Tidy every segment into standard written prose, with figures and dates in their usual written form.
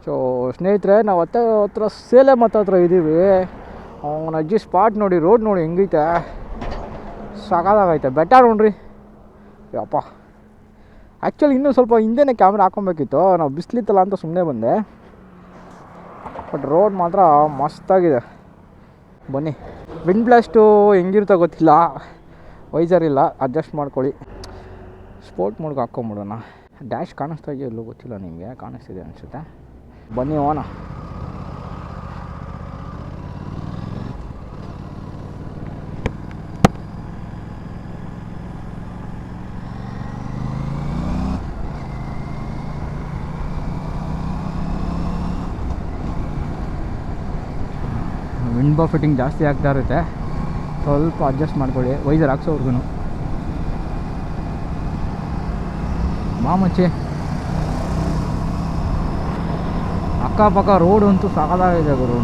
So ಸ್ನೇಹಿತರೆ, ನಾವು ಹತ್ರ ಸೇಲೆ ಹತ್ರ ಇದ್ದೀವಿ. ಅವನ ಅಜ್ಜಿ ಸ್ಪಾಟ್ ನೋಡಿ, ರೋಡ್ ನೋಡಿ ಹೆಂಗೈತೆ, ಸಾಕಾಗೈತೆ. ಬೆಟ್ಟ ನೋಡ್ರಿ ಯಪ್ಪ. ಆ್ಯಕ್ಚುಲಿ ಇನ್ನೂ ಸ್ವಲ್ಪ ಹಿಂದೆನೇ ಕ್ಯಾಮ್ರಾ ಹಾಕೊಬೇಕಿತ್ತು, ನಾವು ಬಿಸಿಲಿತ್ತಲ್ಲ ಅಂತ ಸುಮ್ಮನೆ ಬಂದೆ. ಬಟ್ ರೋಡ್ ಮಾತ್ರ ಮಸ್ತಾಗಿದೆ. ಬನ್ನಿ. ವಿಂಡ್ ಬ್ಲಾಸ್ಟು ಹೆಂಗಿರುತ್ತೋ ಗೊತ್ತಿಲ್ಲ, ವೈಸರ್ ಇಲ್ಲ, ಅಡ್ಜಸ್ಟ್ ಮಾಡ್ಕೊಳ್ಳಿ. ಸ್ಪೋರ್ಟ್ ಮೋಡ್ಗೆ ಹಾಕ್ಕೊಂಬಿಡೋಣ. ಡ್ಯಾಶ್ ಕಾಣಿಸ್ತಾ ಇದೆಯೋ ಇಲ್ಲೋ ಗೊತ್ತಿಲ್ಲ, ನಿಮಗೆ ಕಾಣಿಸ್ತಿದೆ ಅನಿಸುತ್ತೆ. ಬನ್ನಿ ಹೋಗೋಣ. ವಿಂಡ್ ಫಿಟ್ಟಿಂಗ್ ಜಾಸ್ತಿ ಆಗ್ತಾ ಇರುತ್ತೆ, ಸ್ವಲ್ಪ ಅಡ್ಜಸ್ಟ್ ಮಾಡ್ಕೊಳ್ಳಿ ವೈಸರ್ ಹಾಕ್ಸೋರ್ಗು. ಮಾಮಚ್ಚಿ ಅಕ್ಕಪಕ್ಕ ರೋಡ್ ಅಂತೂ ಸಾಕಾಗಿದೆ ಗುರು.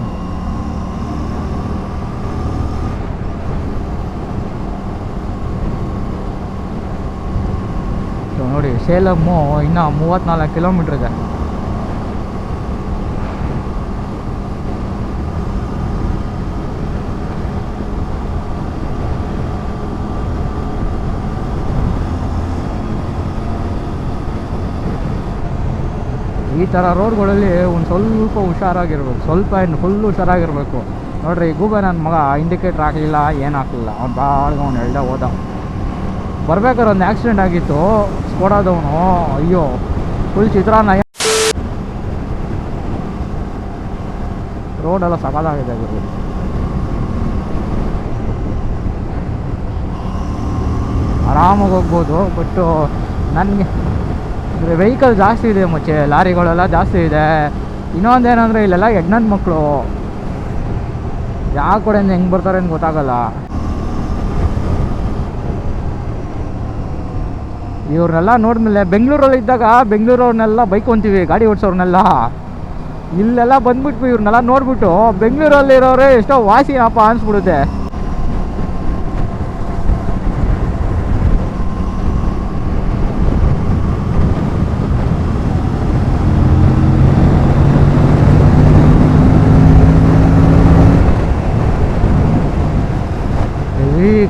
ನೋಡಿ, ಸೇಲಮ್ಮು ಇನ್ನೂ 34 ಕಿಲೋಮೀಟ್ರ್ ಇದೆ. ಈ ಥರ ರೋಡ್ಗಳಲ್ಲಿ ಒಂದು ಸ್ವಲ್ಪ ಹುಷಾರಾಗಿರ್ಬೇಕು, ಸ್ವಲ್ಪ ಏನು ಫುಲ್ ಹುಷಾರಾಗಿರ್ಬೇಕು. ನೋಡ್ರಿ, ಗೂಬೆ ನನ್ನ ಮಗ ಇಂಡಿಕೇಟ್ರ್ ಹಾಕಲಿಲ್ಲ, ಏನು ಹಾಕಲಿಲ್ಲ. ಅವ್ನು ಬಾಳ್ಗೆ ಅವ್ನು ಎಳ್ದೆ ಹೋದ. ಬರ್ಬೇಕಾದ್ರೆ ಒಂದು ಆಕ್ಸಿಡೆಂಟ್ ಆಗಿತ್ತು, ಸ್ಕೋಡಾದವನು. ಅಯ್ಯೋ, ಫುಲ್ ಚಿತ್ರಾನ್ನ. ರೋಡೆಲ್ಲ ಸಕಾಲಾಗಿದೆ ಗುರು. ಆರಾಮಾಗಿ ಹೋಗ್ಬೋದು. ಬಟ್ಟು ನನಗೆ ವೆಹಿಕಲ್ ಜಾಸ್ತಿ ಇದೆ ಮಚ್ಚೆ, ಲಾರಿಗಳೆಲ್ಲ ಜಾಸ್ತಿ ಇದೆ. ಇನ್ನೊಂದೇನಂದರೆ ಇಲ್ಲೆಲ್ಲ ಹೆಣ್ಣನ ಮಕ್ಕಳು, ಯಾವ ಕಡೆಯಿಂದ ಹೆಂಗೆ ಬರ್ತಾರೆ ಅಂತ ಗೊತ್ತಾಗಲ್ಲ. ಇವ್ರನ್ನೆಲ್ಲ ನೋಡಿದ್ಮೇಲೆ ಬೆಂಗಳೂರಲ್ಲಿ ಇದ್ದಾಗ ಬೆಂಗಳೂರವ್ರನ್ನೆಲ್ಲ ಬೈಕ್ ಹೊಂತೀವಿ, ಗಾಡಿ ಓಡಿಸೋರ್ನೆಲ್ಲ. ಇಲ್ಲೆಲ್ಲ ಬಂದ್ಬಿಟ್ವಿ, ಇವ್ರನ್ನೆಲ್ಲ ನೋಡ್ಬಿಟ್ಟು ಬೆಂಗಳೂರಲ್ಲಿರೋರೇ ಎಷ್ಟೋ ವಾಸಿನಪ್ಪ ಅನಿಸ್ಬಿಡುತ್ತೆ.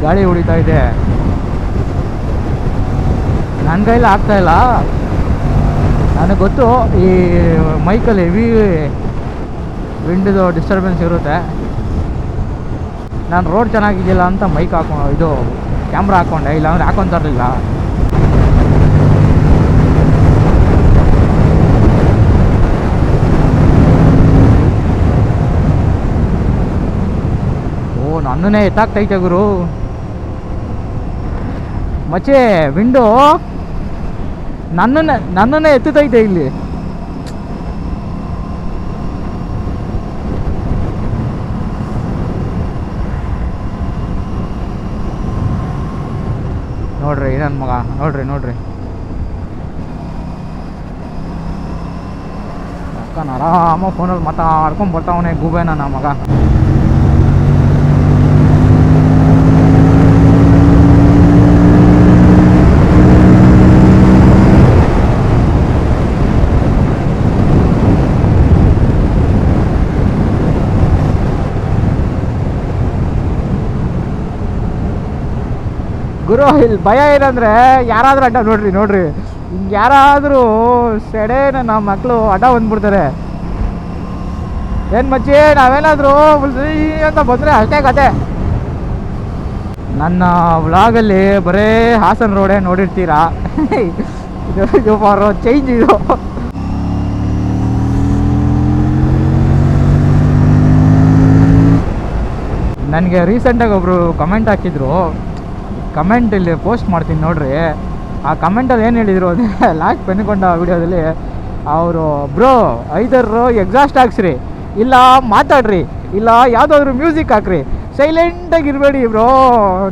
ಗಾಳಿ ಹೊಡಿತಾ ಇದೆ, ನನ್ನ ಕೈಲಿ ಆಗ್ತಾಯಿಲ್ಲ. ನನಗೆ ಗೊತ್ತು ಈ ಮೈಕಲ್ಲಿ ಹೆವಿ ವಿಂಡ್ದು ಡಿಸ್ಟರ್ಬೆನ್ಸ್ ಇರುತ್ತೆ. ನಾನು ರೋಡ್ ಚೆನ್ನಾಗಿದ್ದಿಲ್ಲ ಅಂತ ಮೈಕ್ ಇದು ಕ್ಯಾಮ್ರಾ ಹಾಕ್ಕೊಂಡೆ, ಇಲ್ಲಾಂದರೆ ಹಾಕ್ಕೊತಾರಿಲ್ಲ. ಓ, ನನ್ನನ್ನೇ ಎತ್ತಾಗ್ತೈತೆ ಗುರು ಮಚ್ಚೆ. ವಿಂಡೋ ನನ್ನನ್ನೇ ಎತ್ತೈತೆ ಇಲ್ಲಿ. ನೋಡ್ರಿ ನನ್ನ ಮಗ, ನೋಡ್ರಿ ಅಕ್ಕನ ಆರಾಮ ಫೋನಲ್ಲಿ ಮಾತಾಡ್ಕೊಂಡು ಬರ್ತಾವನೆ ಗೂಬೆನ ನನ್ನ ಮಗ. ಗುರು, ಇಲ್ಲಿ ಭಯ ಏನಂದರೆ ಯಾರಾದರೂ ಅಡ್ಡ ನೋಡ್ರಿ ಹಿಂಗೆ ಯಾರಾದರೂ ಸೆಡೆ ನಮ್ಮ ಮಕ್ಕಳು ಅಡ್ಡ ಬಂದ್ಬಿಡ್ತಾರೆ. ಏನು ಮಚ್ಚಿ, ನಾವೇನಾದರೂ ಅಂತ ಬಂದರೆ ಅಷ್ಟೇ ಕತೆ. ನನ್ನ ವ್ಲಾಗಲ್ಲಿ ಬರೀ ಹಾಸನ ರೋಡೇ ನೋಡಿರ್ತೀರಾ. ಇದು ಫಾರ್ ಚೇಂಜ್ ಇದು. ನನಗೆ ರೀಸೆಂಟಾಗಿ ಒಬ್ಬರು ಕಮೆಂಟ್ ಹಾಕಿದ್ರು, ಕಮೆಂಟ್ ಇಲ್ಲಿ ಪೋಸ್ಟ್ ಮಾಡ್ತೀನಿ ನೋಡ್ರಿ. ಆ ಕಮೆಂಟಲ್ಲಿ ಏನು ಹೇಳಿದರು ಅಂದರೆ, ಲಾಸ್ಟ್ ಬೆನ್ಕೊಂಡ ವಿಡಿಯೋದಲ್ಲಿ ಅವರು, ಬ್ರೋ ಐದರು ಎಕ್ಸಾಸ್ಟ್ ಹಾಕ್ಸ್ರಿ, ಇಲ್ಲ ಮಾತಾಡ್ರಿ, ಇಲ್ಲ ಯಾವುದಾದ್ರೂ ಮ್ಯೂಸಿಕ್ ಹಾಕ್ರಿ, ಸೈಲೆಂಟಾಗಿ ಇರಬೇಡಿ ಬ್ರೋ,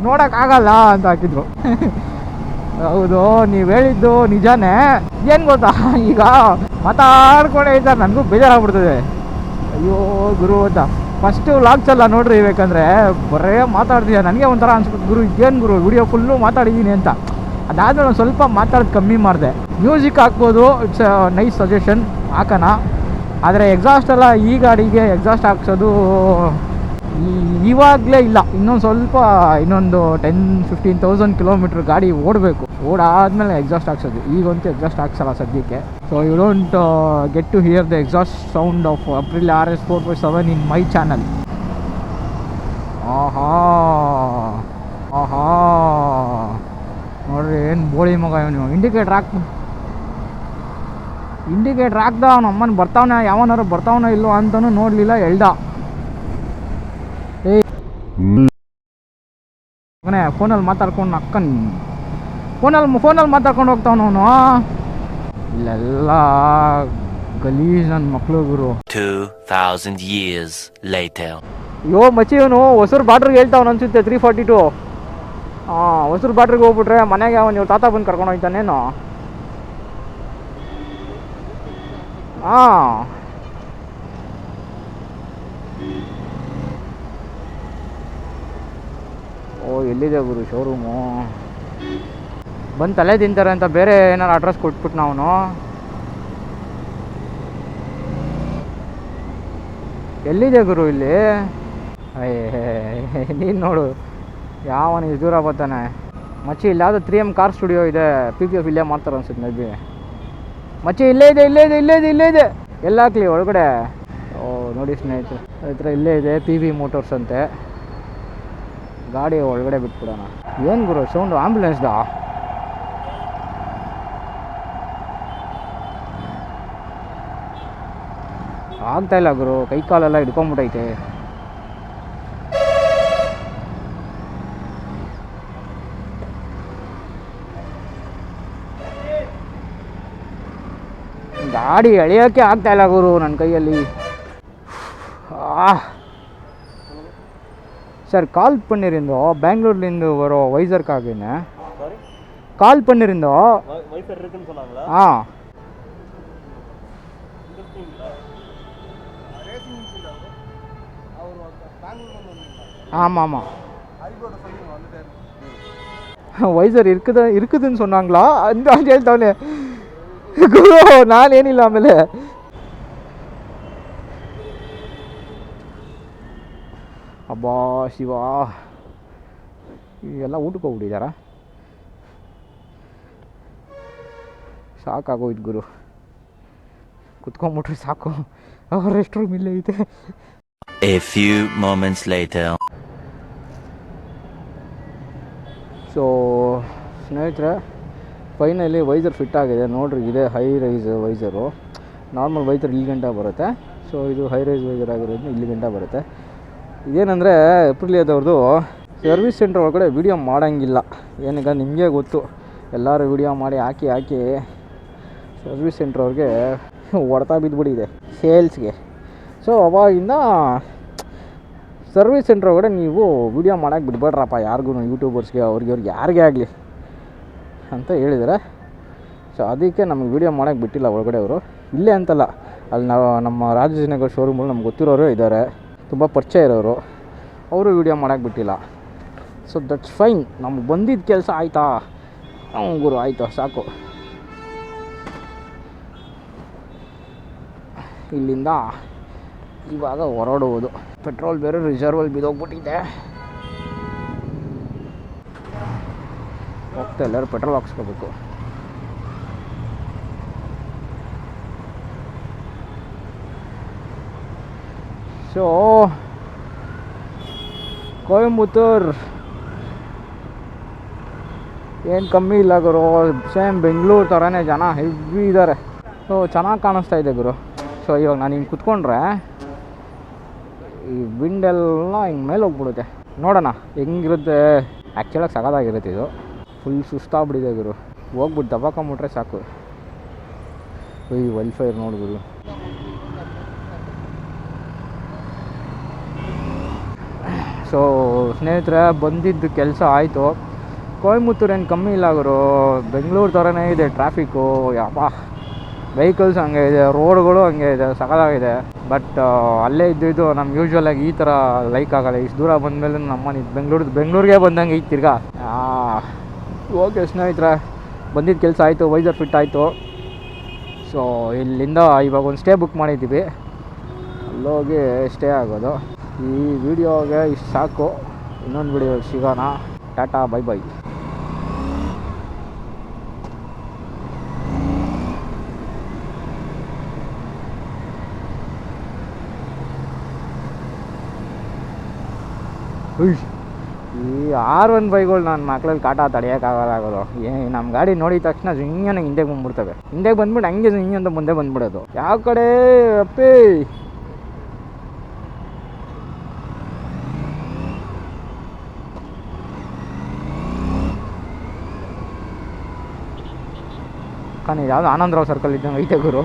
ನೋಡೋಕ್ಕಾಗಲ್ಲ ಅಂತ ಹಾಕಿದ್ರು. ಹೌದು, ನೀವು ಹೇಳಿದ್ದು ನಿಜಾನೇ. ಏನು ಗೊತ್ತಾ, ಈಗ ಮಾತಾಡ್ಕೊಂಡೇ ಇದ್ದಾರೆ, ನನಗೂ ಬೇಜಾರಾಗ್ಬಿಡ್ತದೆ. ಅಯ್ಯೋ ಗುರು ಅಂತ ಫಸ್ಟು ವ್ಲಾಗ್ಸ್ ಎಲ್ಲ ನೋಡ್ರಿ, ಬೇಕಂದರೆ ಬರೇ ಮಾತಾಡ್ತೀಯ. ನನಗೆ ಒಂಥರ ಅನ್ಸ್ಬಿಟ್ಟು, ಗುರು ಇದೇನು ಗುರು ವಿಡಿಯೋ ಫುಲ್ಲು ಮಾತಾಡಿದ್ದೀನಿ ಅಂತ. ಅದಾದಮೇಲೆ ಒಂದು ಸ್ವಲ್ಪ ಮಾತಾಡೋದು ಕಮ್ಮಿ ಮಾಡಿದೆ. ಮ್ಯೂಸಿಕ್ ಹಾಕ್ಬೋದು, ಇಟ್ಸ್ ನೈಸ್ ಸಜೆಷನ್, ಹಾಕೋಣ. ಆದರೆ ಎಕ್ಸಾಸ್ಟ್ ಎಲ್ಲ ಈ ಗಾಡಿಗೆ ಎಕ್ಸಾಸ್ಟ್ ಹಾಕ್ಸೋದು ಇವಾಗಲೇ ಇಲ್ಲ, ಇನ್ನೊಂದು 10-15,000 ಕಿಲೋಮೀಟ್ರ್ ಗಾಡಿ ಓಡಬೇಕು, ಓಡಾದ್ಮೇಲೆ ಎಕ್ಸಾಸ್ಟ್ ಹಾಕ್ಸೋದು. ಈಗಂತೂ ಎಕ್ಸಾಸ್ಟ್ ಹಾಕ್ಸಲ್ಲ ಸದ್ಯಕ್ಕೆ. So you don't get to hear the exhaust sound of Aprilia RS 457 in my channel. ಆಹಾ ಆಹಾ ನೋಡ್ರಿ ಏನು ಬೋಳಿ ಮಗ ಇವನು. ಇಂಡಿಕೇಟ್ರ್ ಹಾಕ್ದ ಅವನು ಅಮ್ಮನ ಬರ್ತಾವನ, ಯಾವನಾರು ಬರ್ತಾವನೋ ಇಲ್ಲೋ ಅಂತಲೂ ನೋಡಲಿಲ್ಲ, ಎಳ್ದ. ಫೋನಲ್ಲಿ ಮಾತಾಡ್ಕೊಂಡು ಫೋನಲ್ಲಿ ಮಾತಾಡ್ಕೊಂಡು ಹೋಗ್ತಾವನವನು. ಇಲ್ಲೆಲ್ಲ ಗಲೀಜ್ ನನ್ನ ಮಕ್ಳು ಗುರು. 2000 years later. ಅಯ್ಯೋ ಮಚ್ಚಿ ಇವನು ಹೊಸೂರು ಬಾರ್ಡ್ರಿಗೆ ಹೇಳ್ತಾವನು ಅನ್ಸುತ್ತೆ 342. ಹೊಸೂರು ಬಾರ್ಡ್ರಿಗೆ ಹೋಗ್ಬಿಟ್ರೆ ಮನೆಗೆ ಅವನು ಇವ್ರು ತಾತ ಬಂದು ಕರ್ಕೊಂಡು ಹೋಗ್ತಾನೇನು. ಓ ಎಲ್ಲಿದೆ ಗುರು ಶೋರೂಮು? ಬಂದು ತಲೆ ತಿಂತಾರೆ ಅಂತ ಬೇರೆ ಏನಾರು ಅಡ್ರೆಸ್ ಕೊಟ್ಬಿಟ್ಟು ಅವನು. ಎಲ್ಲಿದೆ ಗುರು ಇಲ್ಲಿ? ನೀನು ನೋಡು ಯಾವನು ಇಷ್ಟು ದೂರ ಬರ್ತಾನೆ. ಮಚ್ಚಿ ಇಲ್ಲಿ ಯಾವುದೋ 3M ಕಾರ್ ಸ್ಟುಡಿಯೋ ಇದೆ, PPF ಇಲ್ಲೇ ಮಾಡ್ತಾರೆ ಅನ್ಸುತ್ತೆ ಮೇ ಬಿ. ಮಚ್ಚಿ ಇಲ್ಲೇ ಇದೆ. ಎಲ್ಲ ಹಾಕ್ಲಿ ಒಳಗಡೆ? ಓ ನೋಡಿ ಸ್ನೇಹಿತರೆ, ಹತ್ರ ಇಲ್ಲೇ ಇದೆ PV ಮೋಟರ್ಸ್ ಅಂತೆ. ಗಾಡಿ ಒಳಗಡೆ ಬಿಟ್ಬಿಡೋಣ. ಏನು ಗುರು ಸೌಂಡು? ಆಂಬ್ಯುಲೆನ್ಸ್ದಾ? ಆಗ್ತಾಯಿಲ್ಲ ಗುರು, ಕೈ ಕಾಲೆಲ್ಲ ಹಿಡ್ಕೊಂಬಿಟ್ಟೈತೆ. ಗಾಡಿ ಎಳೆಯೋಕ್ಕೆ ಆಗ್ತಾಯಿಲ್ಲ ಗುರು ನನ್ನ ಕೈಯಲ್ಲಿ. ಸರ್ ಕಾಲ್ ಪನ್ನೀರಿಂದ பெங்களூர்லேருந்து வரும் வைசர்க்காகங்க. கால் பண்ணியிருந்தோ வைசர் இருக்குன்னு சொன்னாங்களா? ஆமாம் ವೈಸರ್ இருக்குதுன்னு சொன்னாங்களா ಅಂತ ಹೇಳ್ತಾವನೆ ಗುರು. ನಾನೇನಿಲ್ಲ ಆಮೇಲೆ ಅಬ್ಬಾ ಶಿವ, ಎಲ್ಲ ಊಟಕ್ಕೆ ಹೋಗ್ಬಿಟ್ಟಿದ್ದಾರ? ಸಾಕಾಗೋಯ್ತು ಗುರು, ಕುತ್ಕೊಂಡ್ಬಿಟ್ರೆ ಸಾಕು. ಅವ್ರ ರೆಸ್ಟ್ ರೂಮ್ ಇಲ್ಲೇ ಐತೆ. A few moments later. So ಸ್ನೇಹಿತರೆ, ಫೈನಲಿ ವೈಸರ್ ಫಿಟ್ ಆಗಿದೆ ನೋಡ್ರಿ. ಇದೆ high rise visor. Normal visor ಇಲ್ಲಿ ಗಂಟ ಬರುತ್ತೆ. ಸೊ ಇದು ಹೈ ರೈಸ್ ವೈಸರ್ ಆಗಿರೋದು ಇಲ್ಲಿ ಗಂಟ ಬರುತ್ತೆ. ಇದೇನೆಂದರೆ ಏಪ್ರಿಲಿಯಾದವ್ರದ್ದು ಸರ್ವಿಸ್ ಸೆಂಟ್ರ್ ಒಳಗಡೆ ವೀಡಿಯೋ ಮಾಡೋಂಗಿಲ್ಲ. ಏನೀಗ ನಿಮಗೆ ಗೊತ್ತು, ಎಲ್ಲರೂ ವೀಡಿಯೋ ಮಾಡಿ ಹಾಕಿ ಸರ್ವಿಸ್ ಸೆಂಟ್ರ್ ಅವ್ರಿಗೆ ಹೊಡೆತ ಬಿದ್ದುಬಿಟ್ಟಿದೆ ಸೇಲ್ಸ್ಗೆ. ಸೊ ಅವಾಗಿಂದ ಸರ್ವಿಸ್ ಸೆಂಟ್ರ್ ಒಳಗಡೆ ನೀವು ವೀಡಿಯೋ ಮಾಡೋಕ್ಕೆ ಬಿಡ್ಬೇಡ್ರಪ್ಪ ಯಾರಿಗೂ, ಯೂಟ್ಯೂಬರ್ಸ್ಗೆ ಅವ್ರಿಗೆ ಯಾರಿಗೇ ಆಗಲಿ ಅಂತ ಹೇಳಿದ್ದಾರೆ. ಸೊ ಅದಕ್ಕೆ ನಮಗೆ ವೀಡಿಯೋ ಮಾಡೋಕ್ಕೆ ಬಿಟ್ಟಿಲ್ಲ ಒಳಗಡೆ ಅವರು. ಇಲ್ಲೇ ಅಂತಲ್ಲ, ಅಲ್ಲಿ ನಮ್ಮ ರಾಜಾಜಿನಗರ ಶೋರೂಮಲ್ಲಿ ನಮ್ಗೆ ಗೊತ್ತಿರೋರು ಇದ್ದಾರೆ, ತುಂಬ ಪರಿಚಯ ಇರೋರು, ಅವರು ವೀಡಿಯೋ ಮಾಡೋಕ್ಕೆ ಬಿಟ್ಟಿಲ್ಲ. So that's fine. ನಮ್ಗೆ ಬಂದಿದ್ದ ಕೆಲಸ ಆಯಿತಾ ಗುರು, ಆಯಿತು ಸಾಕು. ಇಲ್ಲಿಂದ ಇವಾಗ ಹೊರಡುವುದು. ಪೆಟ್ರೋಲ್ ಬೇರೆ ರಿಸರ್ವಲ್ಲಿ ಬಿದ್ದೋಗ್ಬಿಟ್ಟಿದೆ. ಹೋಗ್ತಾ ಎಲ್ಲರೂ ಪೆಟ್ರೋಲ್ ಹಾಕ್ಸ್ಕೋಬೇಕು. ಸೊ ಕೊಯಂಬತ್ತೂರು ಏನು ಕಮ್ಮಿ ಇಲ್ಲ ಗುರು, ಸೇಮ್ ಬೆಂಗಳೂರು ಥರನೇ ಜನ ಹೆವಿ ಇದ್ದಾರೆ. ಸೊ ಚೆನ್ನಾಗಿ ಕಾಣಿಸ್ತಾ ಇದೆ ಗುರು. ಸೊ ಇವಾಗ ನಾನು ಹಿಂಗೆ ಕುತ್ಕೊಂಡ್ರೆ ಈ ವಿಂಡೆಲ್ಲ ಹಿಂಗೆ ಮೇಲೆ ಹೋಗ್ಬಿಡುತ್ತೆ. ನೋಡೋಣ ಹೆಂಗಿರುತ್ತೆ. ಆ್ಯಕ್ಚುಲಾಗಿ ಸಗದಾಗಿರುತ್ತೆ ಇದು. ಫುಲ್ ಸುಸ್ತಾಗ್ಬಿಟ್ಟಿದೆ ಗುರು, ಹೋಗ್ಬಿಟ್ಟು ದಬಾಕೊಂಬಿಟ್ರೆ ಸಾಕು. ಈ ವೈಲ್ಫೈರ್ ನೋಡಿ ಗುರು. ಸೊ ಸ್ನೇಹಿತರೆ, ಬಂದಿದ್ದು ಕೆಲಸ ಆಯಿತು. ಕೊಯಂಬತ್ತೂರು ಏನು ಕಮ್ಮಿ ಇಲ್ಲ ಗುರು, ಬೆಂಗಳೂರು ಥರನೇ ಇದೆ ಟ್ರಾಫಿಕ್ಕು. ಯಪ್ಪ, ವೆಹಿಕಲ್ಸ್ ಹಂಗೆ ಇದೆ, ರೋಡ್ಗಳು ಹಂಗೆ ಇದೆ, ಸಕಲಾಗಿದೆ. ಬಟ್ ಅಲ್ಲೇ ಇದ್ದಿದ್ದು ನಮ್ಗೆ ಯೂಶ್ವಲಾಗಿ ಈ ಥರ ಲೈಕ್ ಆಗೋಲ್ಲ. ಇಷ್ಟು ದೂರ ಬಂದಮೇಲೆ ನಮ್ಮನೆ ಬೆಂಗಳೂರಿಗೆ ಬಂದಂಗೆ ಐತೆ ತಿರ್ಗಾ. ಓಕೆ ಸ್ನೇಹಿತರೆ, ಬಂದಿದ್ದ ಕೆಲಸ ಆಯಿತು, ವೈಸರ್ ಫಿಟ್ ಆಯಿತು. ಸೊ ಇಲ್ಲಿಂದ ಇವಾಗ ಒಂದು ಸ್ಟೇ ಬುಕ್ ಮಾಡಿದ್ದೀವಿ, ಅಲ್ಲೋಗಿ ಸ್ಟೇ ಆಗೋದು. ಈ ವಿಡಿಯೋಗೆ ಇಷ್ಟು ಸಾಕು. ಇನ್ನೊಂದು ವಿಡಿಯೋ ಸಿಗೋಣ. Tata, bye bye. ಈ R15ಗಳು ನನ್ನ ಮಕ್ಳಲ್ಲಿ ಕಾಟ ತಡೆಯೋಕ್ಕಾಗಲಾಗೋದು. ನಮ್ಮ ಗಾಡಿ ನೋಡಿದ ತಕ್ಷಣ ಜಿಂಗನ ಹಿಂದೆಗೆ ಬಂದ್ಬಿಡ್ತವೆ. ಹಿಂದೆಗೆ ಬಂದ್ಬಿಟ್ಟು ಹಂಗೆ ಜಿಂಗ್ ಅಂತ ಮುಂದೆ ಬಂದ್ಬಿಡೋದು. ಯಾವ ಕಡೆ ಅಪ್ಪಿ ಯಾವುದು ಆನಂದರಾವ್ ಸರ್ಕಲ್ ಇದ್ದಂಗೆ ಐತೆ ಗುರು.